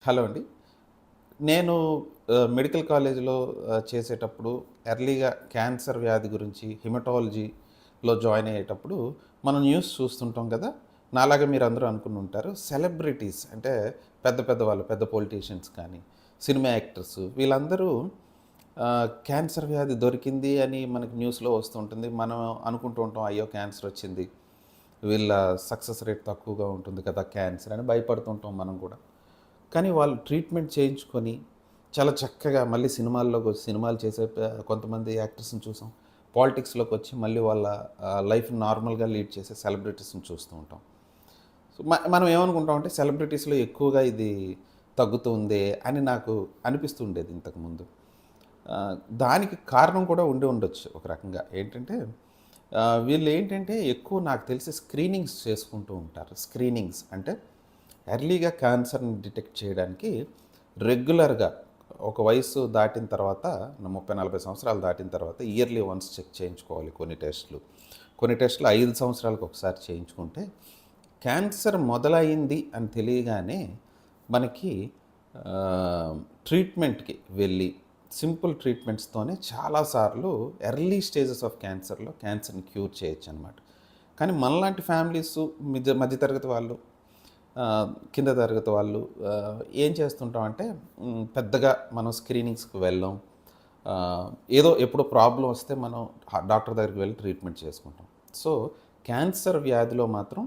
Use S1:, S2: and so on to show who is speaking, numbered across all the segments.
S1: Hello అండి. నేను medical కాలేజ్‌లో చేసేటప్పుడు ఎర్లీగా క్యాన్సర్ వ్యాధి గురించి హిమటాలజీలో జాయిన్ అయ్యేటప్పుడు మనం న్యూస్ చూస్తుంటాం కదా! నాలాగా మీరందరూ అనుకుని ఉంటారు. సెలబ్రిటీస్ అంటే పెద్ద పెద్ద వాళ్ళు, పెద్ద పొలిటీషియన్స్ కానీ, సినిమా యాక్టర్స్ వీళ్ళందరూ క్యాన్సర్ వ్యాధి దొరికింది అని మనకి న్యూస్‌లో వస్తుంటుంది. మనం అనుకుంటూ ఉంటాం, అయ్యో! క్యాన్సర్ వచ్చింది. వీళ్ళ సక్సెస్ రేట్ తక్కువగా ఉంటుంది కదా! క్యాన్సర్ అని భయపడుతుంటాం మనం కూడా. కానీ వాళ్ళు ట్రీట్మెంట్ చేయించుకొని చాలా చక్కగా మళ్ళీ సినిమాలు చేసే కొంతమంది యాక్టర్స్‌ని చూసాం. పాలిటిక్స్‌లోకి వచ్చి మళ్ళీ వాళ్ళ లైఫ్‌ని నార్మల్‌గా లీడ్ చేసే సెలబ్రిటీస్‌ని చూస్తూ ఉంటాం. సో, మనం ఏమనుకుంటామంటే సెలబ్రిటీస్‌లో ఎక్కువగా ఇది తగ్గుతుందే అని నాకు అనిపిస్తూ ఉండేది ఇంతకుముందు. దానికి కారణం కూడా ఉండి ఉండొచ్చు ఒక రకంగా. ఏంటంటే వీళ్ళేంటంటే ఎక్కువ నాకు తెలిసి స్క్రీనింగ్స్ చేసుకుంటూ ఉంటారు. స్క్రీనింగ్స్ అంటే ఎర్లీగా క్యాన్సర్‌ని డిటెక్ట్ చేయడానికి రెగ్యులర్‌గా ఒక వయస్సు దాటిన తర్వాత 30, 40 సంవత్సరాలు దాటిన తర్వాత ఇయర్లీ వన్స్ చెక్ చేయించుకోవాలి కొన్ని టెస్టులు. కొన్ని టెస్టులు 5 సంవత్సరాలకు ఒకసారి చేయించుకుంటే క్యాన్సర్ మొదలైంది అని తెలియగానే మనకి ట్రీట్మెంట్‌కి వెళ్ళి సింపుల్ ట్రీట్మెంట్స్‌తోనే చాలా సార్లు ఎర్లీ స్టేజెస్ ఆఫ్ క్యాన్సర్‌ని క్యూర్ చేయొచ్చనమాట. కానీ మనలాంటి ఫ్యామిలీసు మధ్య తరగతి వాళ్ళు, కింద తరగతి వాళ్ళు ఏం చేస్తుంటామంటే పెద్దగా మనం స్క్రీనింగ్స్‌కి వెళ్ళం. ఆహ్, ఏదో ఎప్పుడో ప్రాబ్లమ్ వస్తే మనం డాక్టర్ దగ్గరికి వెళ్లి ట్రీట్మెంట్ చేసుకుంటాం. సో, క్యాన్సర్ వ్యాధిలో మాత్రం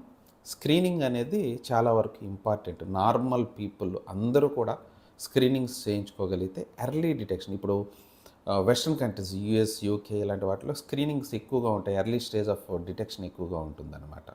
S1: స్క్రీనింగ్ అనేది చాలా వరకు ఇంపార్టెంట్. నార్మల్ పీపుల్ అందరూ కూడా స్క్రీనింగ్స్ చేయించుకోగలిగితే ఎర్లీ డిటెక్షన్ ఇప్పుడు వెస్టర్న్ కంట్రీస్ యూఎస్, యూకే ఇలాంటి వాటిలో స్క్రీనింగ్స్ ఎక్కువగా ఉంటాయి. ఎర్లీ స్టేజ్ ఆఫ్ డిటెక్షన్ ఎక్కువగా ఉంటుందన్నమాట.